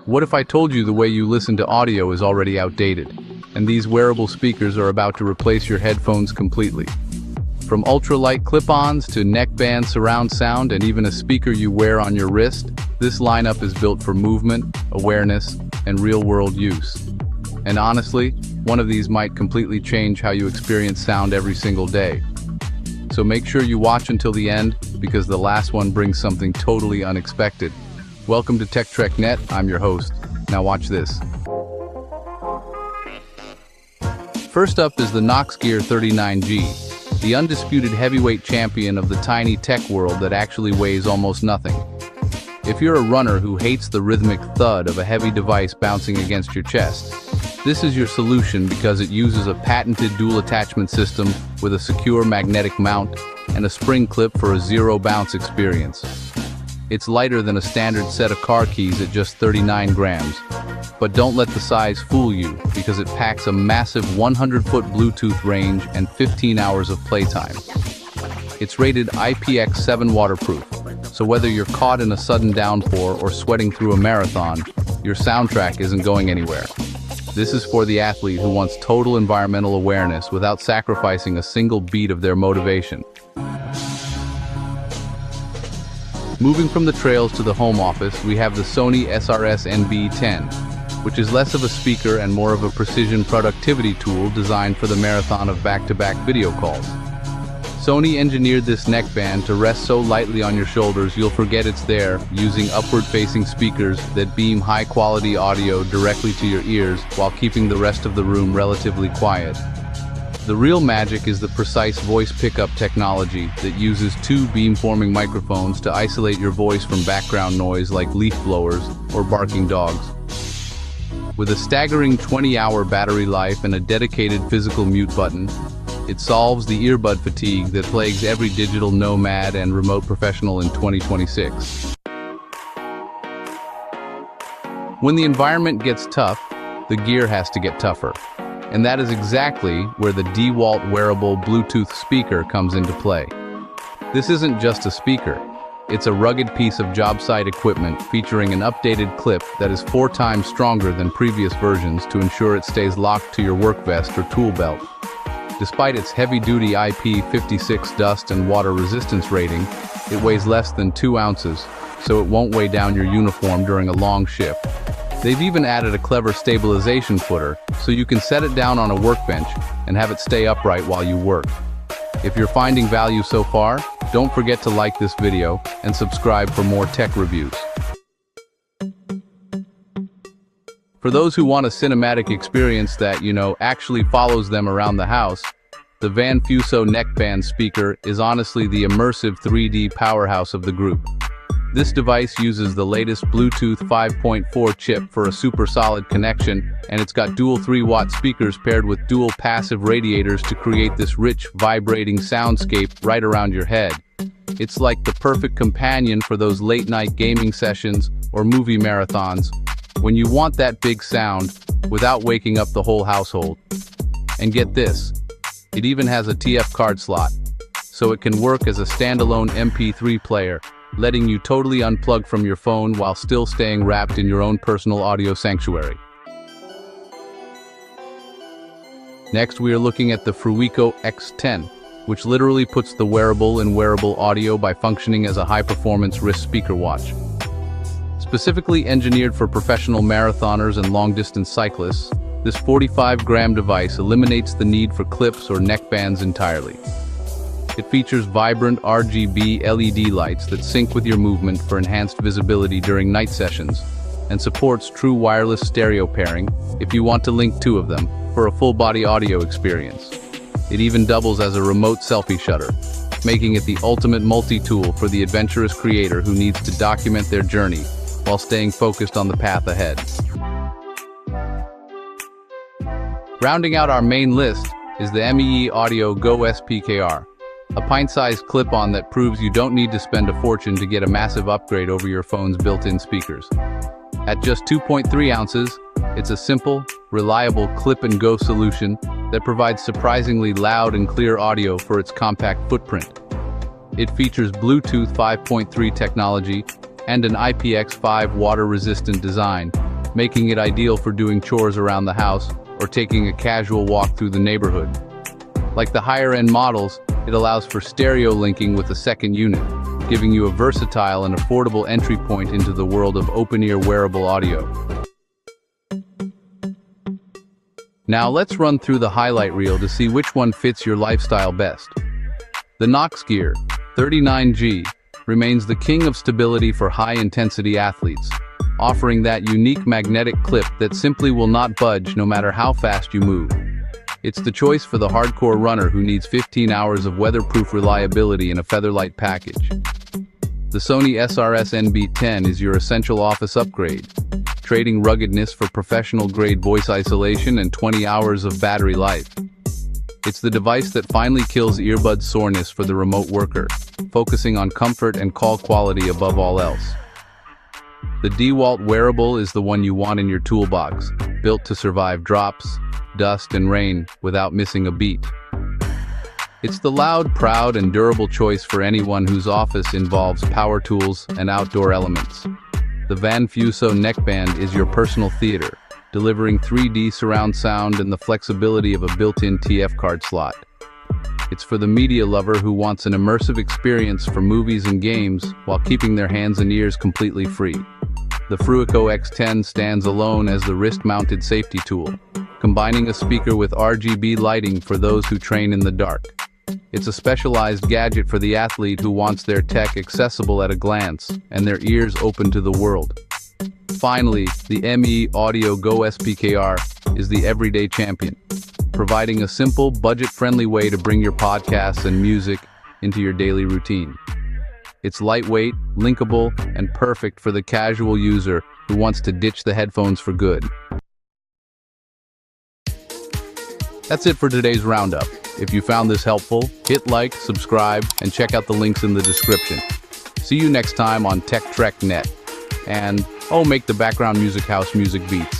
What if I told you the way you listen to audio is already outdated, and these wearable speakers are about to replace your headphones completely? From ultralight clip-ons to neckband surround sound and even a speaker you wear on your wrist, this lineup is built for movement, awareness, and real-world use. And honestly, one of these might completely change how you experience sound every single day. So make sure you watch until the end, because the last one brings something totally unexpected. Welcome to TechTrekNet, I'm your host. Now watch this. First up is the Noxgear 39G, the undisputed heavyweight champion of the tiny tech world that actually weighs almost nothing. If you're a runner who hates the rhythmic thud of a heavy device bouncing against your chest, this is your solution because it uses a patented dual attachment system with a secure magnetic mount and a spring clip for a zero-bounce experience. It's lighter than a standard set of car keys at just 39 grams. But don't let the size fool you, because it packs a massive 100-foot Bluetooth range and 15 hours of playtime. It's rated IPX7 waterproof, so whether you're caught in a sudden downpour or sweating through a marathon, your soundtrack isn't going anywhere. This is for the athlete who wants total environmental awareness without sacrificing a single beat of their motivation. Moving from the trails to the home office, we have the Sony SRS-NB10, which is less of a speaker and more of a precision productivity tool designed for the marathon of back-to-back video calls. Sony engineered this neckband to rest so lightly on your shoulders you'll forget it's there, using upward-facing speakers that beam high-quality audio directly to your ears while keeping the rest of the room relatively quiet. The real magic is the precise voice pickup technology that uses two beamforming microphones to isolate your voice from background noise like leaf blowers or barking dogs. With a staggering 20-hour battery life and a dedicated physical mute button, it solves the earbud fatigue that plagues every digital nomad and remote professional in 2026. When the environment gets tough, the gear has to get tougher. And that is exactly where the DEWALT wearable Bluetooth speaker comes into play. This isn't just a speaker. It's a rugged piece of job site equipment featuring an updated clip that is 4 times stronger than previous versions to ensure it stays locked to your work vest or tool belt. Despite its heavy-duty IP56 dust and water resistance rating, it weighs less than 2 ounces, so it won't weigh down your uniform during a long shift. They've even added a clever stabilization footer, so you can set it down on a workbench and have it stay upright while you work. If you're finding value so far, don't forget to like this video and subscribe for more tech reviews. For those who want a cinematic experience that, actually follows them around the house, the Van Fuso neckband speaker is honestly the immersive 3D powerhouse of the group. This device uses the latest Bluetooth 5.4 chip for a super solid connection, and it's got dual 3-watt speakers paired with dual passive radiators to create this rich, vibrating soundscape right around your head. It's like the perfect companion for those late-night gaming sessions or movie marathons, when you want that big sound without waking up the whole household. And get this, it even has a TF card slot, so it can work as a standalone MP3 player, letting you totally unplug from your phone while still staying wrapped in your own personal audio sanctuary. Next, we are looking at the Fruico X10, which literally puts the wearable in wearable audio by functioning as a high-performance wrist speaker watch. Specifically engineered for professional marathoners and long-distance cyclists, this 45-gram device eliminates the need for clips or neckbands entirely. It features vibrant RGB LED lights that sync with your movement for enhanced visibility during night sessions, and supports true wireless stereo pairing if you want to link 2 of them for a full-body audio experience. It even doubles as a remote selfie shutter, making it the ultimate multi-tool for the adventurous creator who needs to document their journey while staying focused on the path ahead. Rounding out our main list is the MEE Audio Go SPKR, a pint-sized clip-on that proves you don't need to spend a fortune to get a massive upgrade over your phone's built-in speakers. At just 2.3 ounces, it's a simple, reliable clip-and-go solution that provides surprisingly loud and clear audio for its compact footprint. It features Bluetooth 5.3 technology and an IPX5 water-resistant design, making it ideal for doing chores around the house or taking a casual walk through the neighborhood. Like the higher-end models, it allows for stereo linking with a second unit, giving you a versatile and affordable entry point into the world of open-ear wearable audio. Now let's run through the highlight reel to see which one fits your lifestyle best. The Noxgear 39G remains the king of stability for high-intensity athletes, offering that unique magnetic clip that simply will not budge no matter how fast you move. It's the choice for the hardcore runner who needs 15 hours of weatherproof reliability in a featherlight package. The Sony SRS-NB10 is your essential office upgrade, trading ruggedness for professional-grade voice isolation and 20 hours of battery life. It's the device that finally kills earbud soreness for the remote worker, focusing on comfort and call quality above all else. The DEWALT Wearable is the one you want in your toolbox, built to survive drops, dust, and rain without missing a beat. It's the loud, proud, and durable choice for anyone whose office involves power tools and outdoor elements. The Van Fuso neckband is your personal theater, delivering 3D surround sound and the flexibility of a built-in TF card slot. It's for the media lover who wants an immersive experience for movies and games while keeping their hands and ears completely free. The Fruico X10 stands alone as the wrist-mounted safety tool, combining a speaker with RGB lighting for those who train in the dark. It's a specialized gadget for the athlete who wants their tech accessible at a glance and their ears open to the world. Finally, the ME Audio Go SPKR is the everyday champion, providing a simple, budget-friendly way to bring your podcasts and music into your daily routine. It's lightweight, linkable, and perfect for the casual user who wants to ditch the headphones for good. That's it for today's roundup. If you found this helpful, hit like, subscribe, and check out the links in the description. See you next time on Tech Trek Net. And, make the background music house music beats.